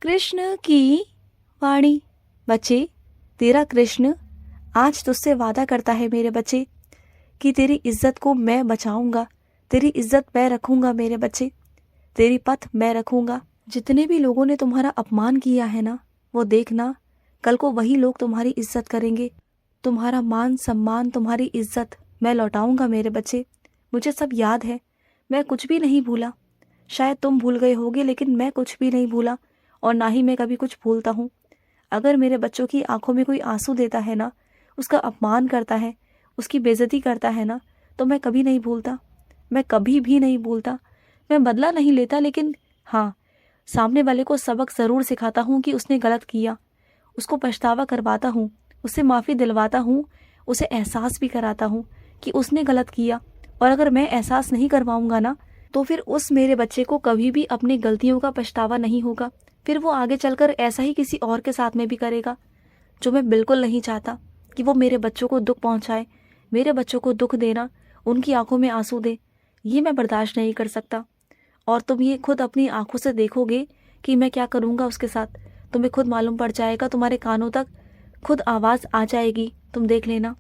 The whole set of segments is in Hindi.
कृष्ण की वाणी। बच्चे, तेरा कृष्ण आज तुझसे वादा करता है मेरे बच्चे कि तेरी इज्जत को मैं बचाऊंगा, तेरी इज्जत मैं रखूंगा मेरे बच्चे, तेरी पथ मैं रखूंगा। जितने भी लोगों ने तुम्हारा अपमान किया है ना, वो देखना कल को वही लोग तुम्हारी इज्जत करेंगे। तुम्हारा मान सम्मान, तुम्हारी इज्जत मैं लौटाऊंगा मेरे बच्चे। मुझे सब याद है, मैं कुछ भी नहीं भूला। शायद तुम भूल गए होगे, लेकिन मैं कुछ भी नहीं भूला और ना ही मैं कभी कुछ भूलता हूँ। अगर मेरे बच्चों की आंखों में कोई आंसू देता है ना, उसका अपमान करता है, उसकी बेइज्जती करता है ना, तो मैं कभी नहीं भूलता, मैं कभी भी नहीं भूलता। मैं बदला नहीं लेता, लेकिन हाँ, सामने वाले को सबक ज़रूर सिखाता हूँ कि उसने गलत किया, उसको पछतावा करवाता हूँ, उससे माफ़ी दिलवाता हूँ, उसे एहसास भी कराता हूँ कि उसने गलत किया। और अगर मैं एहसास नहीं करवाऊँगा ना, तो फिर उस मेरे बच्चे को कभी भी अपनी गलतियों का पछतावा नहीं होगा। फिर वो आगे चलकर ऐसा ही किसी और के साथ में भी करेगा, जो मैं बिल्कुल नहीं चाहता कि वो मेरे बच्चों को दुख पहुंचाए। मेरे बच्चों को दुख देना, उनकी आंखों में आंसू दे, ये मैं बर्दाश्त नहीं कर सकता। और तुम ये खुद अपनी आंखों से देखोगे कि मैं क्या करूँगा उसके साथ। तुम्हें खुद मालूम पड़ जाएगा, तुम्हारे कानों तक खुद आवाज़ आ जाएगी, तुम देख लेना।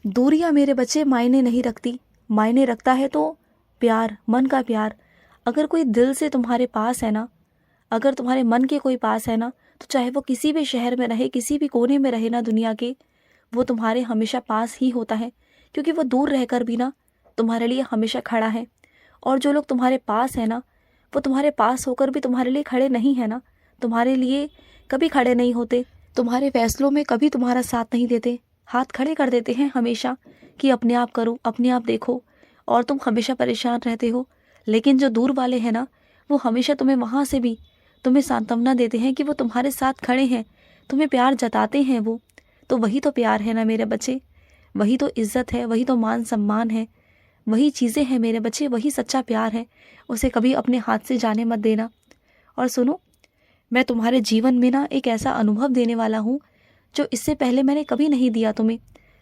दूरियां मेरे बच्चे मायने नहीं रखती, मायने रखता है तो प्यार, मन का प्यार। अगर कोई दिल से तुम्हारे पास है ना, अगर तुम्हारे मन के कोई पास है ना, तो चाहे वो किसी भी शहर में रहे, किसी भी कोने में रहे ना दुनिया के, वो तुम्हारे हमेशा पास ही होता है, क्योंकि वो दूर रहकर भी ना तुम्हारे लिए हमेशा खड़ा है। और जो लोग तुम्हारे पास है ना, वो तुम्हारे पास होकर भी तुम्हारे लिए खड़े नहीं है ना, तुम्हारे लिए कभी खड़े नहीं होते, तुम्हारे फैसलों में कभी तुम्हारा साथ नहीं देते, हाथ खड़े कर देते हैं हमेशा कि अपने आप करो, अपने आप देखो, और तुम हमेशा परेशान रहते हो। लेकिन जो दूर वाले हैं ना, वो हमेशा तुम्हें वहाँ से भी तुम्हें सांत्वना देते हैं कि वो तुम्हारे साथ खड़े हैं, तुम्हें प्यार जताते हैं वो। तो वही तो प्यार है ना मेरे बच्चे, वही तो इज्जत है, वही तो मान सम्मान है, वही चीज़ें हैं मेरे बच्चे, वही सच्चा प्यार है। उसे कभी अपने हाथ से जाने मत देना। और सुनो, मैं तुम्हारे जीवन में ना एक ऐसा अनुभव देने वाला हूँ जो इससे पहले मैंने कभी नहीं दिया तुम्हें।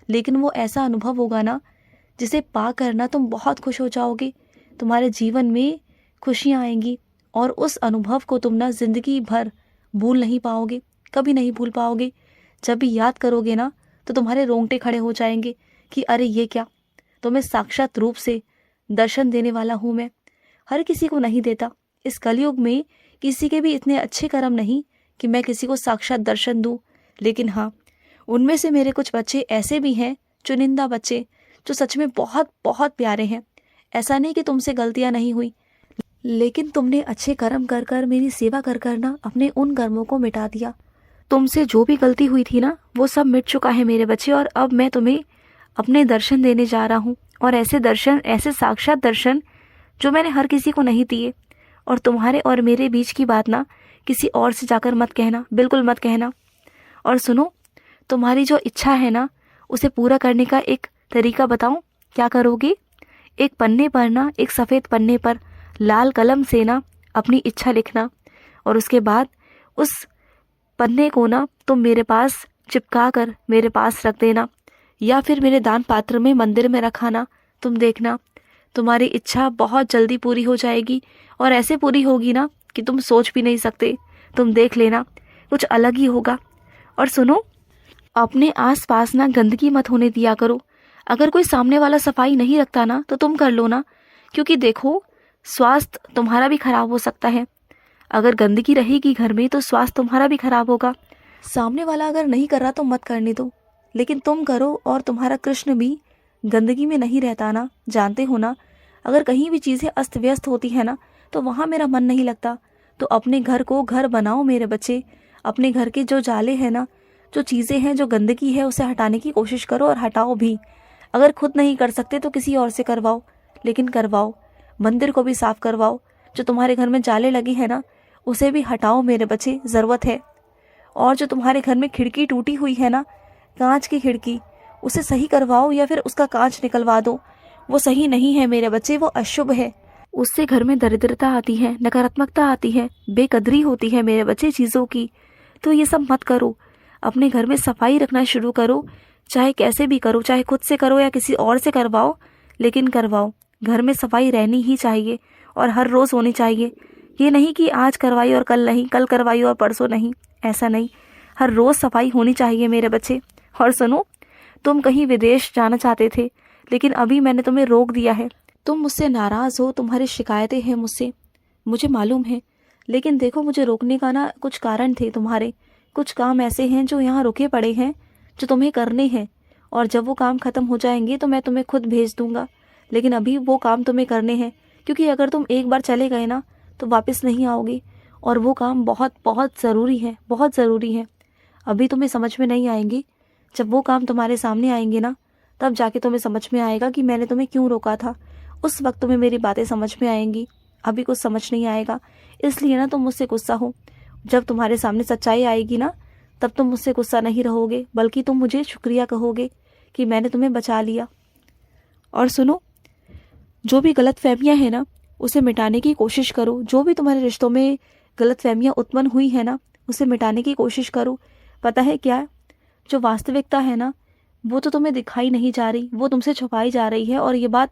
लेकिन वो ऐसा अनुभव होगा ना, जिसे पा कर ना तुम बहुत खुश हो जाओगे, तुम्हारे जीवन में खुशियाँ आएंगी। और उस अनुभव को तुम ना जिंदगी भर भूल नहीं पाओगे, कभी नहीं भूल पाओगे। जब भी याद करोगे ना, तो तुम्हारे रोंगटे खड़े हो जाएंगे कि अरे ये क्या। तो मैं साक्षात रूप से दर्शन देने वाला हूँ। मैं हर किसी को नहीं देता, इस कलयुग में किसी के भी इतने अच्छे कर्म नहीं कि मैं किसी को साक्षात दर्शन दूँ। लेकिन हाँ, उनमें से मेरे कुछ बच्चे ऐसे भी हैं, चुनिंदा बच्चे, जो सच में बहुत बहुत प्यारे हैं। ऐसा नहीं कि तुमसे गलतियाँ नहीं हुई, लेकिन तुमने अच्छे कर्म कर कर, मेरी सेवा कर कर ना अपने उन कर्मों को मिटा दिया। तुमसे जो भी गलती हुई थी ना, वो सब मिट चुका है मेरे बच्चे। और अब मैं तुम्हें अपने दर्शन देने जा रहा हूँ, और ऐसे दर्शन, ऐसे साक्षात दर्शन जो मैंने हर किसी को नहीं दिए। और तुम्हारे और मेरे बीच की बात ना किसी और से जाकर मत कहना, बिल्कुल मत कहना। और सुनो, तुम्हारी जो इच्छा है ना, उसे पूरा करने का एक तरीका बताऊं? क्या करोगे? एक पन्ने पर ना, एक सफ़ेद पन्ने पर लाल कलम से ना अपनी इच्छा लिखना, और उसके बाद उस पन्ने को ना तुम मेरे पास चिपका कर मेरे पास रख देना, या फिर मेरे दान पात्र में मंदिर में रखाना। तुम देखना, तुम्हारी इच्छा बहुत जल्दी पूरी हो जाएगी, और ऐसे पूरी होगी ना कि तुम सोच भी नहीं सकते। तुम देख लेना, कुछ अलग ही होगा। और सुनो, अपने आस पास ना गंदगी मत होने दिया करो। अगर कोई सामने वाला सफाई नहीं रखता ना, तो तुम कर लो ना, क्योंकि देखो, स्वास्थ्य तुम्हारा भी खराब हो सकता है। अगर गंदगी रहेगी घर में, तो स्वास्थ्य तुम्हारा भी खराब होगा। सामने वाला अगर नहीं कर रहा तो मत करने दो, लेकिन तुम करो। और तुम्हारा कृष्ण भी गंदगी में नहीं रहता ना, जानते हो ना। अगर कहीं भी चीज़ें अस्त व्यस्त होती है ना, तो वहाँ मेरा मन नहीं लगता। तो अपने घर को घर बनाओ मेरे बच्चे। अपने घर के जो जाले हैं ना, जो चीज़ें हैं, जो गंदगी है, उसे हटाने की कोशिश करो, और हटाओ भी। अगर खुद नहीं कर सकते तो किसी और से करवाओ, लेकिन करवाओ। मंदिर को भी साफ करवाओ। जो तुम्हारे घर में जाले लगी है ना, उसे भी हटाओ मेरे बच्चे, ज़रूरत है। और जो तुम्हारे घर में खिड़की टूटी हुई है ना, कांच की खिड़की, उसे सही करवाओ, या फिर उसका कांच निकलवा दो। वो सही नहीं है मेरे बच्चे, वो अशुभ है। उससे घर में दरिद्रता आती है, नकारात्मकता आती है, बेकदरी होती है मेरे बच्चे चीज़ों की। तो ये सब मत करो। अपने घर में सफाई रखना शुरू करो, चाहे कैसे भी करो, चाहे खुद से करो या किसी और से करवाओ, लेकिन करवाओ। घर में सफाई रहनी ही चाहिए, और हर रोज़ होनी चाहिए, ये नहीं कि आज करवाई और कल नहीं, कल करवाई और परसों नहीं, ऐसा नहीं। हर रोज़ सफाई होनी चाहिए मेरे बच्चे। और सुनो, तुम कहीं विदेश जाना चाहते थे, लेकिन अभी मैंने तुम्हें रोक दिया है। तुम मुझसे नाराज़ हो, तुम्हारी शिकायतें हैं मुझसे, मुझे मालूम है। लेकिन देखो, मुझे रोकने का ना कुछ कारण थे। तुम्हारे कुछ काम ऐसे हैं जो यहाँ रुके पड़े हैं, जो तुम्हें करने हैं, और जब वो काम ख़त्म हो जाएंगे तो मैं तुम्हें खुद भेज दूँगा। लेकिन अभी वो काम तुम्हें करने हैं, क्योंकि अगर तुम एक बार चले गए ना तो वापस नहीं आओगे, और वो काम बहुत बहुत ज़रूरी है, बहुत ज़रूरी है। अभी तुम्हें समझ में नहीं आएंगी, जब वो काम तुम्हारे सामने आएंगे ना तब जाके तुम्हें समझ में आएगा कि मैंने तुम्हें क्यों रोका था। उस वक्त तुम्हें मेरी बातें समझ में आएंगी, अभी कुछ समझ नहीं आएगा। इसलिए ना तुम मुझसे गुस्सा हो। जब तुम्हारे सामने सच्चाई आएगी ना तब तुम मुझसे गुस्सा नहीं रहोगे, बल्कि तुम मुझे शुक्रिया कहोगे कि मैंने तुम्हें बचा लिया। और सुनो, जो भी गलतफहमियां हैं ना उसे मिटाने की कोशिश करो। जो भी तुम्हारे रिश्तों में गलतफहमियां उत्पन्न हुई है ना उसे मिटाने की कोशिश करो। पता है क्या है, जो वास्तविकता है ना वो तो तुम्हें दिखाई नहीं जा रही, वो तुमसे छुपाई जा रही है, और ये बात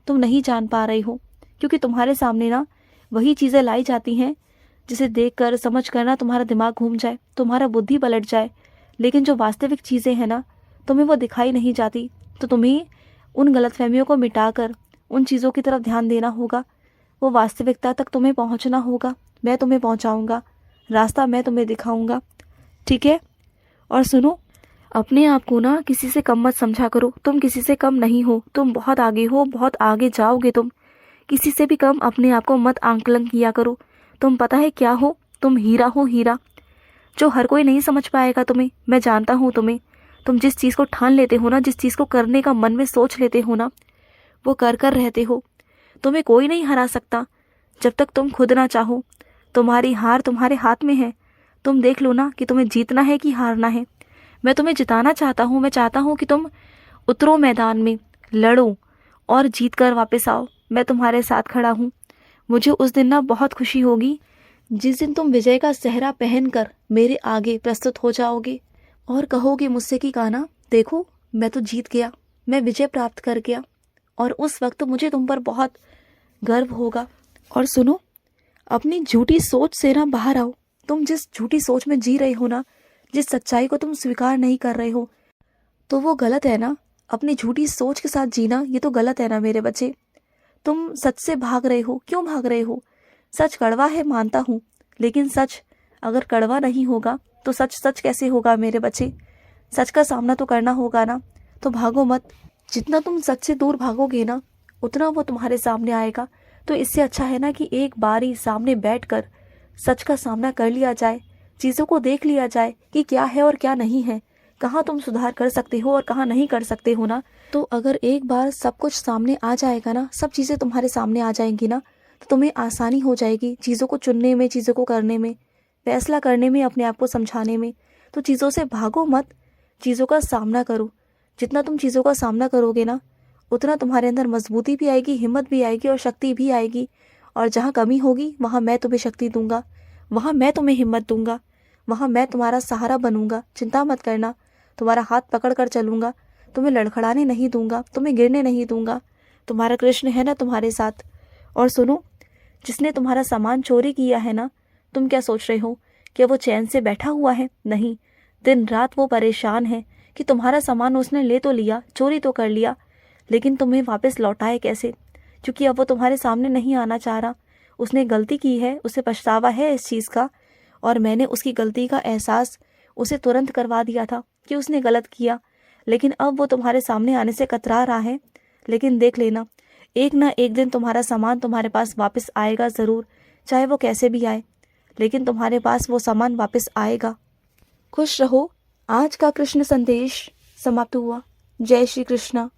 तुम नहीं जान पा रही हो, क्योंकि तुम्हारे सामने ना वही चीज़ें लाई जाती हैं जिसे देख कर समझ कर ना तुम्हारा दिमाग घूम जाए, तुम्हारा बुद्धि पलट जाए। लेकिन जो वास्तविक चीज़ें हैं ना तुम्हें वो दिखाई नहीं जाती। तो तुम्हें उन गलतफहमियों को मिटाकर उन चीज़ों की तरफ ध्यान देना होगा। वो वास्तविकता तक तुम्हें पहुंचना होगा। मैं तुम्हें पहुंचाऊंगा, रास्ता मैं तुम्हें दिखाऊंगा, ठीक है। और सुनो, अपने आप को ना किसी से कम मत समझा करो। तुम किसी से कम नहीं हो, तुम बहुत आगे हो, बहुत आगे जाओगे तुम। किसी से भी कम अपने आप को मत आंकलन किया करो। तुम पता है क्या हो, तुम हीरा हो, हीरा, जो हर कोई नहीं समझ पाएगा तुम्हें। मैं जानता हूँ तुम्हें। तुम जिस चीज़ को ठान लेते हो ना, जिस चीज़ को करने का मन में सोच लेते हो ना, वो कर कर रहते हो। तुम्हें कोई नहीं हरा सकता जब तक तुम खुद ना चाहो। तुम्हारी हार तुम्हारे हाथ में है। तुम देख लो ना कि तुम्हें जीतना है कि हारना है। मैं तुम्हें जिताना चाहता हूँ। मैं चाहता हूँ कि तुम उतरो मैदान में, लड़ो और जीत कर वापस आओ। मैं तुम्हारे साथ खड़ा हूँ। मुझे उस दिन ना बहुत खुशी होगी जिस दिन तुम विजय का सेहरा पहनकर मेरे आगे प्रस्तुत हो जाओगे और कहोगे मुझसे कि कान्हा देखो, मैं तो जीत गया, मैं विजय प्राप्त कर गया। और उस वक्त मुझे तुम पर बहुत गर्व होगा। और सुनो, अपनी झूठी सोच से ना बाहर आओ। तुम जिस झूठी सोच में जी रहे हो ना, जिस सच्चाई को तुम स्वीकार नहीं कर रहे हो, तो वो गलत है ना। अपनी झूठी सोच के साथ जीना ये तो गलत है ना मेरे बच्चे। तुम सच से भाग रहे हो। क्यों भाग रहे हो? सच कड़वा है, मानता हूँ, लेकिन सच अगर कड़वा नहीं होगा तो सच सच कैसे होगा मेरे बच्चे? सच का सामना तो करना होगा ना। तो भागो मत। जितना तुम सच से दूर भागोगे ना उतना वो तुम्हारे सामने आएगा। तो इससे अच्छा है ना कि एक बार ही सामने बैठकर सच का सामना कर लिया जाए, चीज़ों को देख लिया जाए कि क्या है और क्या नहीं है, कहाँ तुम सुधार कर सकते हो और कहाँ नहीं कर सकते हो ना। तो अगर एक बार सब कुछ सामने आ जाएगा ना, सब चीज़ें तुम्हारे सामने आ जाएंगी ना, तो तुम्हें आसानी हो जाएगी चीज़ों को चुनने में, चीज़ों को करने में, फैसला करने में, अपने आप को समझाने में। तो चीज़ों से भागो मत, चीज़ों का सामना करो। जितना तुम चीज़ों का सामना करोगे ना उतना तुम्हारे अंदर मजबूती भी आएगी, हिम्मत भी आएगी और शक्ति भी आएगी। और जहाँ कमी होगी वहाँ मैं तुम्हें शक्ति दूंगा, वहाँ मैं तुम्हें हिम्मत दूंगा, वहाँ मैं तुम्हारा सहारा बनूंगा। चिंता मत करना, तुम्हारा हाथ पकड़ कर चलूंगा, तुम्हें लड़खड़ाने नहीं दूंगा, तुम्हें गिरने नहीं दूंगा। तुम्हारा कृष्ण है ना तुम्हारे साथ। और सुनो, जिसने तुम्हारा सामान चोरी किया है ना, तुम क्या सोच रहे हो कि वो चैन से बैठा हुआ है? नहीं, दिन रात वो परेशान है कि तुम्हारा सामान उसने ले तो लिया, चोरी तो कर लिया, लेकिन तुम्हें वापस लौटाए कैसे? क्योंकि अब वो तुम्हारे सामने नहीं आना चाह रहा। उसने गलती की है, उसे पछतावा है इस चीज़ का, और मैंने उसकी गलती का एहसास उसे तुरंत करवा दिया था कि उसने गलत किया। लेकिन अब वो तुम्हारे सामने आने से कतरा रहा है। लेकिन देख लेना, एक ना एक दिन तुम्हारा सामान तुम्हारे पास वापस आएगा ज़रूर, चाहे वो कैसे भी आए, लेकिन तुम्हारे पास वो सामान वापस आएगा। खुश रहो। आज का कृष्ण संदेश समाप्त हुआ। जय श्री कृष्णा।